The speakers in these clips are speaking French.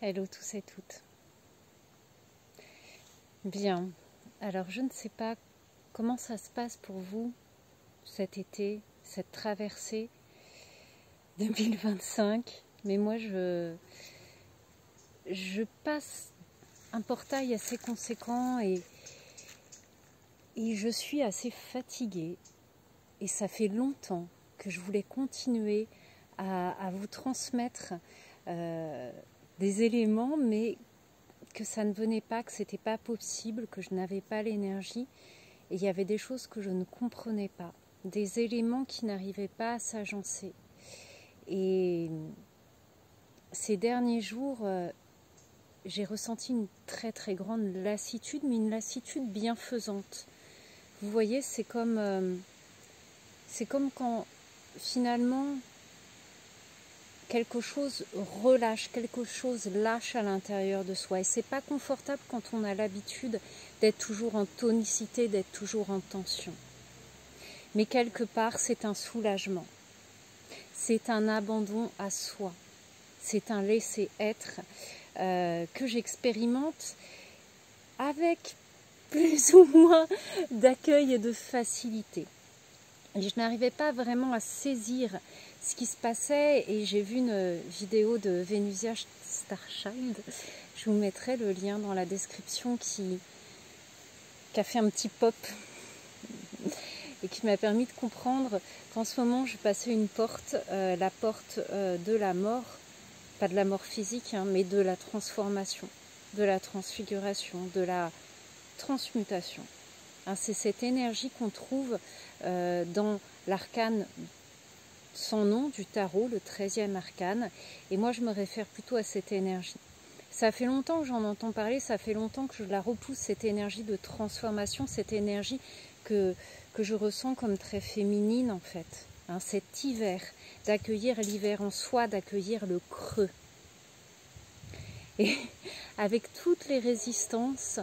Hello tous et toutes. Bien, alors je ne sais pas comment ça se passe pour vous cet été, cette traversée 2025, mais moi je passe un portail assez conséquent et je suis assez fatiguée et ça fait longtemps que je voulais continuer à vous transmettre des éléments, mais que ça ne venait pas, que c'était pas possible, que je n'avais pas l'énergie. Et il y avait des choses que je ne comprenais pas, des éléments qui n'arrivaient pas à s'agencer. Et ces derniers jours, j'ai ressenti une très très grande lassitude, mais une lassitude bienfaisante. Vous voyez, c'est comme quand finalement quelque chose relâche, quelque chose lâche à l'intérieur de soi. Et c'est pas confortable quand on a l'habitude d'être toujours en tonicité, d'être toujours en tension. Mais quelque part, c'est un soulagement. C'est un abandon à soi. C'est un laisser-être que j'expérimente avec plus ou moins d'accueil et de facilité. Et je n'arrivais pas vraiment à saisir ce qui se passait et j'ai vu une vidéo de Venusia Starchild, je vous mettrai le lien dans la description, qui a fait un petit pop et qui m'a permis de comprendre qu'en ce moment je passais une porte, la porte de la mort, pas de la mort physique, hein, mais de la transformation, de la transfiguration, de la transmutation. Hein, c'est cette énergie qu'on trouve dans l'arcane sans nom du tarot, le 13e arcane, et moi je me réfère plutôt à cette énergie. Ça fait longtemps que j'en entends parler, ça fait longtemps que je la repousse, cette énergie de transformation, cette énergie que je ressens comme très féminine en fait. Hein, cet hiver, d'accueillir l'hiver en soi, d'accueillir le creux. Et avec toutes les résistances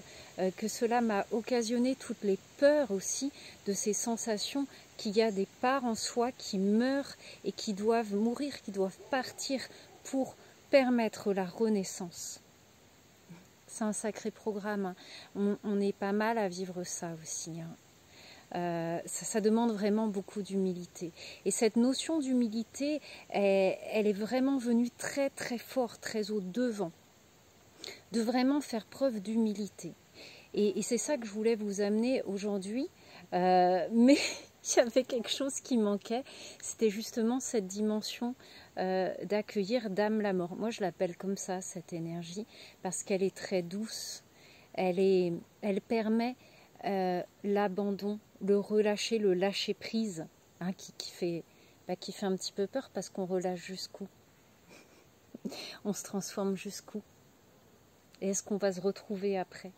que cela m'a occasionné, toutes les peurs aussi de ces sensations qu'il y a des parts en soi qui meurent et qui doivent mourir, qui doivent partir pour permettre la renaissance. C'est un sacré programme. Hein. On est pas mal à vivre ça aussi. Hein. Ça demande vraiment beaucoup d'humilité. Et cette notion d'humilité, elle est vraiment venue très très fort, très au devant. De vraiment faire preuve d'humilité. Et c'est ça que je voulais vous amener aujourd'hui. Mais il y avait quelque chose qui manquait. C'était justement cette dimension d'accueillir Dame la mort. Moi, je l'appelle comme ça, cette énergie, parce qu'elle est très douce. Elle permet l'abandon, le relâcher, le lâcher prise, hein, qui fait un petit peu peur parce qu'on relâche jusqu'où? On se transforme jusqu'où? Et est-ce qu'on va se retrouver après?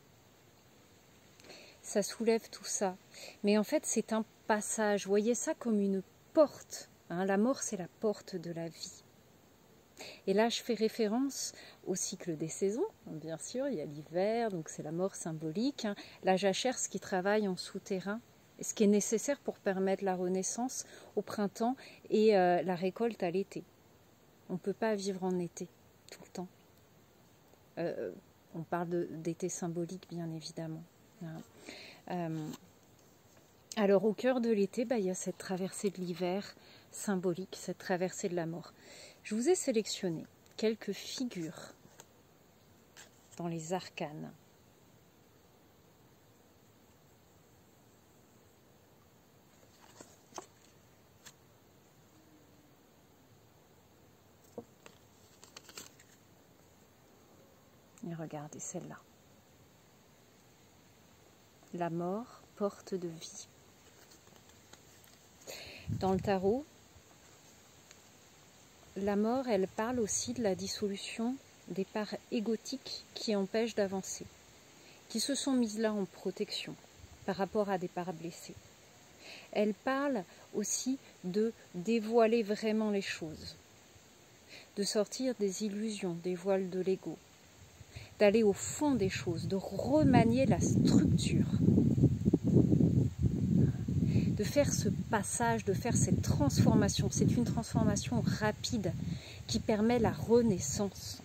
Ça soulève tout ça. Mais en fait, c'est un passage. Voyez ça comme une porte. Hein, la mort, c'est la porte de la vie. Et là, je fais référence au cycle des saisons. Bien sûr, il y a l'hiver, donc c'est la mort symbolique. Hein. La jachère, ce qui travaille en souterrain, et ce qui est nécessaire pour permettre la renaissance au printemps et la récolte à l'été. On ne peut pas vivre en été, tout le temps. On parle d'été symbolique, bien évidemment. Alors, au cœur de l'été, il y a cette traversée de l'hiver symbolique, cette traversée de la mort. Je vous ai sélectionné quelques figures dans les arcanes. Et regardez celle-là. La mort, porte de vie. Dans le tarot, la mort, elle parle aussi de la dissolution des parts égotiques qui empêchent d'avancer, qui se sont mises là en protection par rapport à des parts blessées. Elle parle aussi de dévoiler vraiment les choses, de sortir des illusions, des voiles de l'ego, d'aller au fond des choses, de remanier la structure, de faire ce passage, de faire cette transformation. C'est une transformation rapide qui permet la renaissance.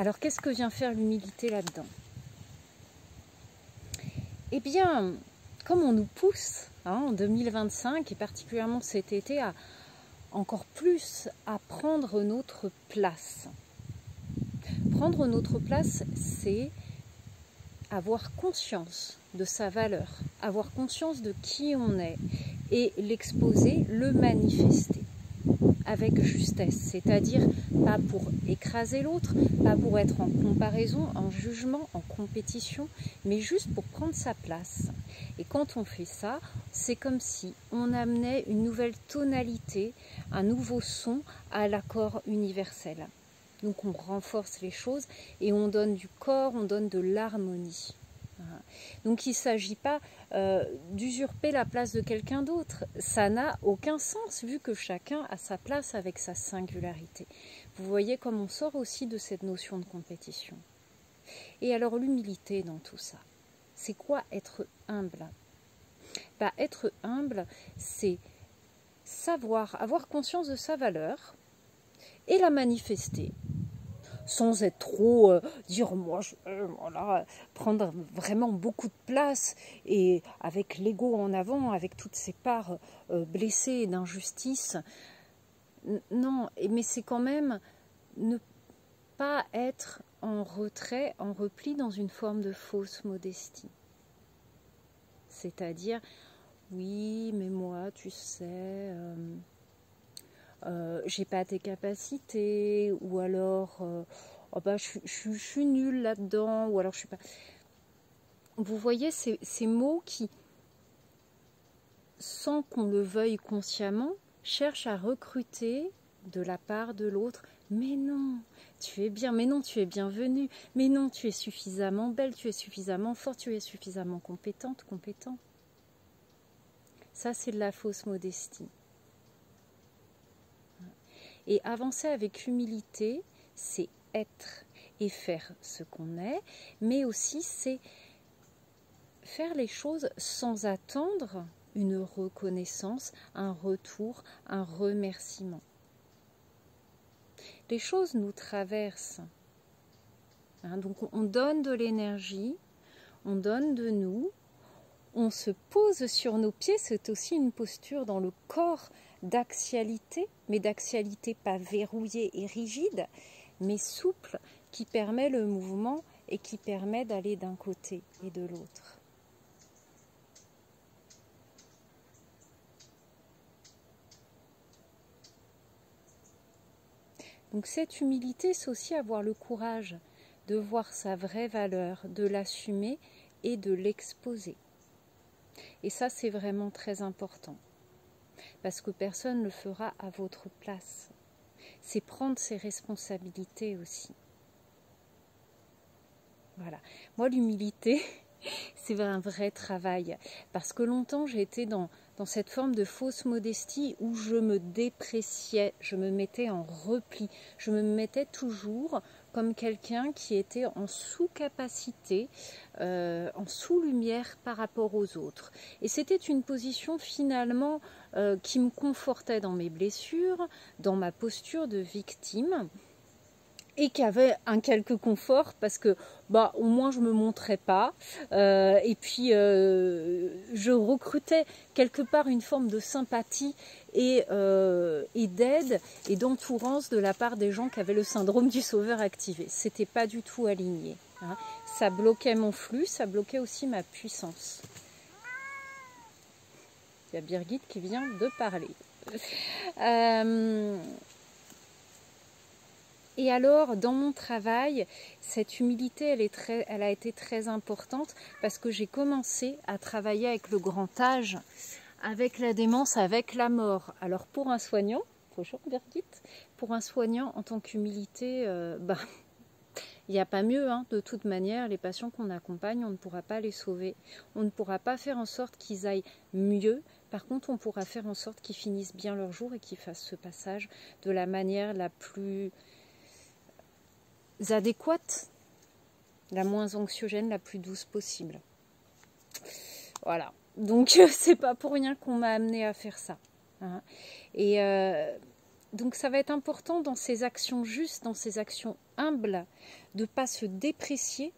Alors, qu'est-ce que vient faire l'humilité là-dedans? Eh bien, comme on nous pousse en 2025, et particulièrement cet été, à encore plus à prendre notre place. Prendre notre place, c'est avoir conscience de sa valeur, avoir conscience de qui on est et l'exposer, le manifester avec justesse, c'est-à-dire pas pour écraser l'autre, pas pour être en comparaison, en jugement, en compétition, mais juste pour prendre sa place. Et quand on fait ça, c'est comme si on amenait une nouvelle tonalité, un nouveau son à l'accord universel. Donc on renforce les choses et on donne du corps, on donne de l'harmonie. Donc il ne s'agit pas d'usurper la place de quelqu'un d'autre. Ça n'a aucun sens vu que chacun a sa place avec sa singularité. Vous voyez comme on sort aussi de cette notion de compétition. Et alors l'humilité dans tout ça, c'est quoi être humble? Être humble, c'est savoir, avoir conscience de sa valeur et la manifester. Sans être trop dire moi voilà, prendre vraiment beaucoup de place et avec l'ego en avant, avec toutes ces parts blessées et d'injustice. Non, mais c'est quand même ne pas être en retrait, en repli dans une forme de fausse modestie. C'est-à-dire, oui, mais moi, tu sais, j'ai pas tes capacités, ou alors oh bah, je suis nulle là-dedans, ou alors je suis pas. Vous voyez ces mots qui, sans qu'on le veuille consciemment, cherchent à recruter de la part de l'autre. Mais non, tu es bien, mais non, tu es bienvenue, mais non, tu es suffisamment belle, tu es suffisamment forte, tu es suffisamment compétente, compétent. Ça, c'est de la fausse modestie. Et avancer avec humilité, c'est être et faire ce qu'on est, mais aussi c'est faire les choses sans attendre une reconnaissance, un retour, un remerciement. Les choses nous traversent. Donc on donne de l'énergie, on donne de nous, on se pose sur nos pieds, c'est aussi une posture dans le corps d'axialité, mais d'axialité pas verrouillée et rigide, mais souple, qui permet le mouvement et qui permet d'aller d'un côté et de l'autre. Donc cette humilité, c'est aussi avoir le courage de voir sa vraie valeur, de l'assumer et de l'exposer. Et ça, c'est vraiment très important, parce que personne ne le fera à votre place. C'est prendre ses responsabilités aussi. Voilà. Moi, l'humilité, c'est un vrai travail, parce que longtemps, j'ai été dans cette forme de fausse modestie où je me dépréciais, je me mettais en repli, je me mettais toujours comme quelqu'un qui était en sous-capacité, en sous-lumière par rapport aux autres. Et c'était une position finalement qui me confortait dans mes blessures, dans ma posture de victime, et qui avait un quelque confort parce que au moins je me montrais pas et puis je recrutais quelque part une forme de sympathie et d'aide et d'entourance de la part des gens qui avaient le syndrome du sauveur activé. C'était pas du tout aligné, hein. Ça bloquait mon flux, ça bloquait aussi ma puissance. Il y a Birgit qui vient de parler. Et alors, dans mon travail, cette humilité, elle a été très importante parce que j'ai commencé à travailler avec le grand âge, avec la démence, avec la mort. Alors, pour un soignant, bonjour Birgit, pour un soignant en tant qu'humilité, il n'y a pas mieux, hein. De toute manière, les patients qu'on accompagne, on ne pourra pas les sauver. On ne pourra pas faire en sorte qu'ils aillent mieux. Par contre, on pourra faire en sorte qu'ils finissent bien leur jour et qu'ils fassent ce passage de la manière la plus adéquate, la moins anxiogène, la plus douce possible. Voilà. Donc c'est pas pour rien qu'on m'a amené à faire ça, hein. Et Donc ça va être important dans ces actions justes, dans ces actions humbles, de ne pas se déprécier,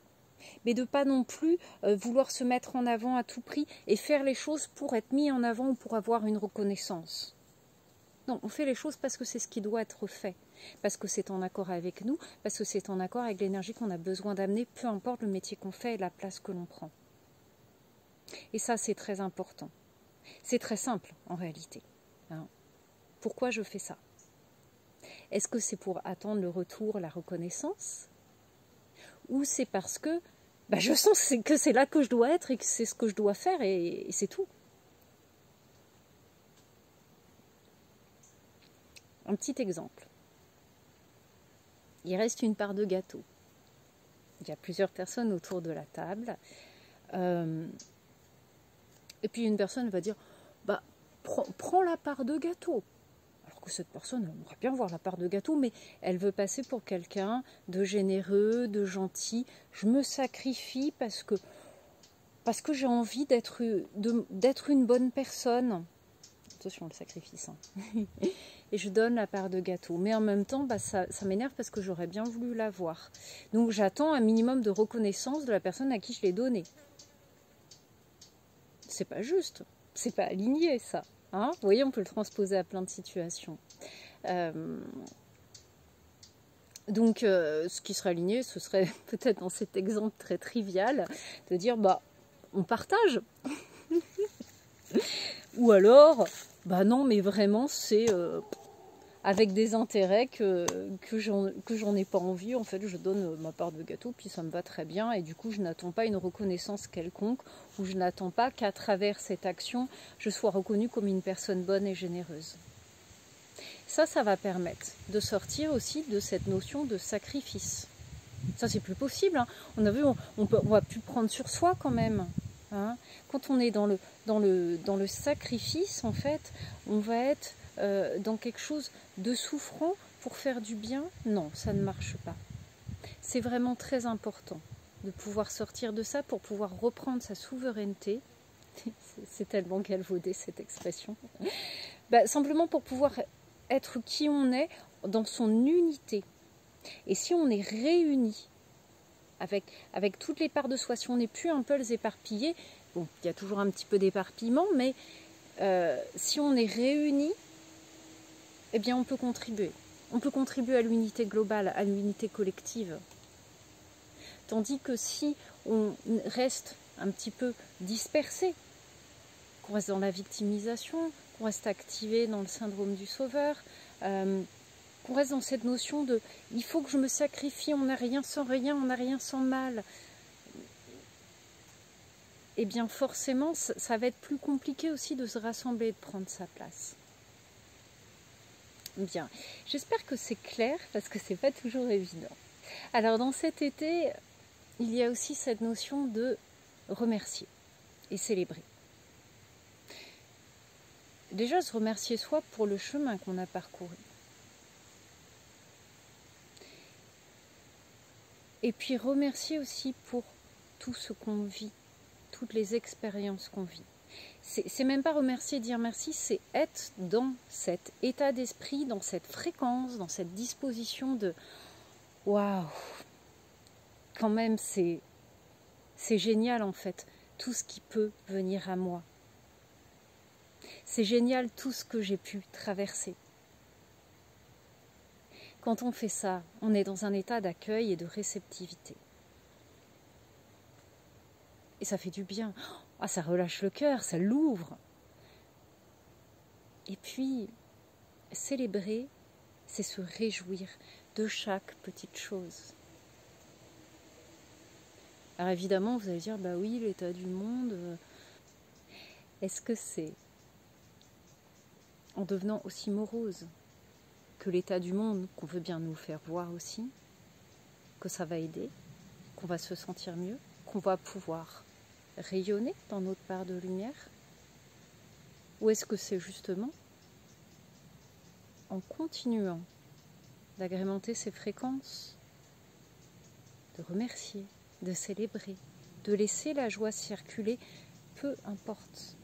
mais de ne pas non plus vouloir se mettre en avant à tout prix et faire les choses pour être mis en avant ou pour avoir une reconnaissance. Non, on fait les choses parce que c'est ce qui doit être fait, parce que c'est en accord avec nous, parce que c'est en accord avec l'énergie qu'on a besoin d'amener, peu importe le métier qu'on fait et la place que l'on prend. Et ça, c'est très important. C'est très simple, en réalité. Hein. Pourquoi je fais ça? Est-ce que c'est pour attendre le retour, la reconnaissance? Ou c'est parce que je sens que c'est là que je dois être et que c'est ce que je dois faire et c'est tout? Un petit exemple. Il reste une part de gâteau. Il y a plusieurs personnes autour de la table. Et puis une personne va dire prends la part de gâteau. Alors que cette personne aimerait bien voir la part de gâteau, mais elle veut passer pour quelqu'un de généreux, de gentil. Je me sacrifie parce que j'ai envie d'être une bonne personne. Attention, le sacrifice. Hein. Et je donne la part de gâteau. Mais en même temps, ça m'énerve parce que j'aurais bien voulu l'avoir. Donc j'attends un minimum de reconnaissance de la personne à qui je l'ai donné. C'est pas juste. C'est pas aligné, ça. Hein? Vous voyez, on peut le transposer à plein de situations. Donc, ce qui serait aligné, ce serait peut-être dans cet exemple très trivial, de dire, on partage. Ou alors, non, mais vraiment, c'est avec des intérêts que j'en ai pas envie. En fait, je donne ma part de gâteau, puis ça me va très bien. Et du coup, je n'attends pas une reconnaissance quelconque, ou je n'attends pas qu'à travers cette action, je sois reconnue comme une personne bonne et généreuse. Ça va permettre de sortir aussi de cette notion de sacrifice. Ça, c'est plus possible. Hein. On a vu, on va plus prendre sur soi quand même. Hein. Quand on est dans le sacrifice, en fait, on va être dans quelque chose de souffrant pour faire du bien. Non, ça ne marche pas. C'est vraiment très important de pouvoir sortir de ça pour pouvoir reprendre sa souveraineté. C'est tellement galvaudé cette expression. Simplement pour pouvoir être qui on est dans son unité. Et si on est réunis avec toutes les parts de soi, si on n'est plus un peu éparpillés, bon, il y a toujours un petit peu d'éparpillement, mais si on est réunis, eh bien on peut contribuer. On peut contribuer à l'unité globale, à l'unité collective. Tandis que si on reste un petit peu dispersé, qu'on reste dans la victimisation, qu'on reste activé dans le syndrome du sauveur, qu'on reste dans cette notion de « il faut que je me sacrifie, on n'a rien sans rien, on n'a rien sans mal », eh bien forcément, ça va être plus compliqué aussi de se rassembler et de prendre sa place. Bien, j'espère que c'est clair, parce que c'est pas toujours évident. Alors dans cet été, il y a aussi cette notion de remercier et célébrer. Déjà, se remercier soi pour le chemin qu'on a parcouru. Et puis remercier aussi pour tout ce qu'on vit, toutes les expériences qu'on vit. C'est même pas remercier, dire merci, c'est être dans cet état d'esprit, dans cette fréquence, dans cette disposition de waouh, quand même c'est génial en fait, tout ce qui peut venir à moi. C'est génial tout ce que j'ai pu traverser. Quand on fait ça, on est dans un état d'accueil et de réceptivité. Et ça fait du bien. Ah, ça relâche le cœur, ça l'ouvre. Et puis, célébrer, c'est se réjouir de chaque petite chose. Alors évidemment, vous allez dire, oui, l'état du monde. Est-ce que c'est en devenant aussi morose que l'état du monde qu'on veut bien nous faire voir aussi, que ça va aider, qu'on va se sentir mieux, qu'on va pouvoir rayonner dans notre part de lumière? Ou est-ce que c'est justement en continuant d'agrémenter ces fréquences, de remercier, de célébrer, de laisser la joie circuler, peu importe,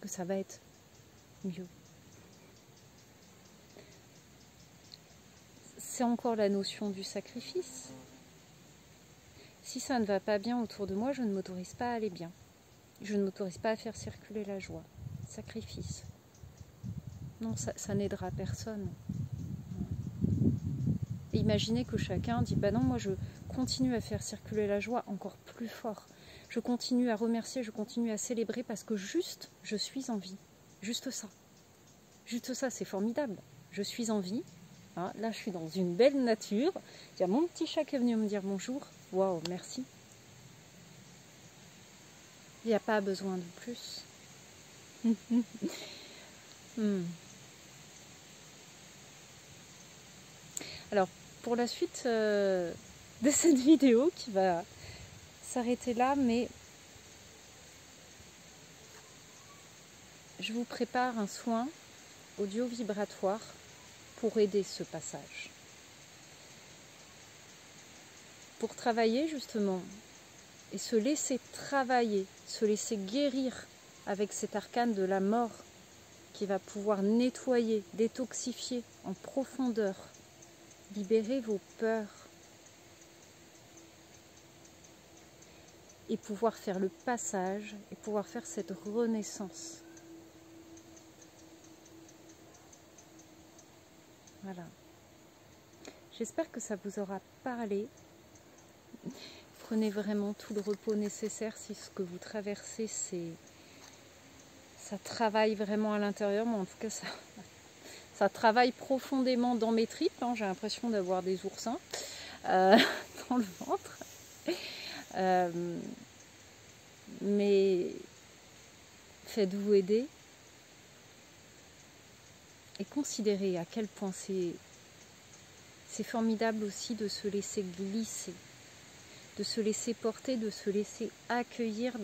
que ça va être mieux. c'est encore la notion du sacrifice. Si ça ne va pas bien autour de moi, je ne m'autorise pas à aller bien. Je ne m'autorise pas à faire circuler la joie. Sacrifice. Non, ça n'aidera personne. Et imaginez que chacun dit, bah non, moi je continue à faire circuler la joie encore plus fort. Je continue à remercier, je continue à célébrer parce que juste, je suis en vie. Juste ça. Juste ça, c'est formidable. Je suis en vie. Hein, là, je suis dans une belle nature. Il y a mon petit chat qui est venu me dire bonjour. Waouh, merci. Il n'y a pas besoin de plus. Alors, pour la suite de cette vidéo qui va s'arrêter là, mais je vous prépare un soin audio-vibratoire pour aider ce passage. Pour travailler justement et se laisser travailler, se laisser guérir avec cet arcane de la mort qui va pouvoir nettoyer, détoxifier en profondeur, libérer vos peurs et pouvoir faire le passage et pouvoir faire cette renaissance. Voilà. J'espère que ça vous aura parlé. Prenez vraiment tout le repos nécessaire si ce que vous traversez, ça travaille vraiment à l'intérieur. Moi, en tout cas, ça travaille profondément dans mes tripes. Hein. J'ai l'impression d'avoir des oursins dans le ventre. Mais faites-vous aider et considérez à quel point c'est formidable aussi de se laisser glisser, de se laisser porter, de se laisser accueillir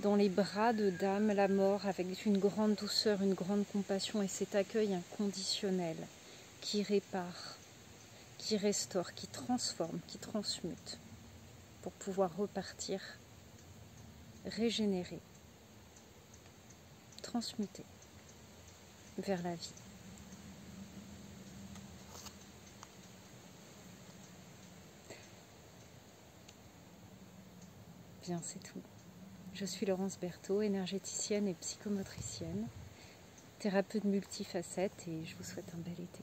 dans les bras de Dame la mort avec une grande douceur, une grande compassion et cet accueil inconditionnel qui répare, qui restaure, qui transforme, qui transmute pour pouvoir repartir, régénérer, transmuter vers la vie. Bien, c'est tout. Je suis Laurence Berthaud, énergéticienne et psychomotricienne, thérapeute multifacette et je vous souhaite un bel été.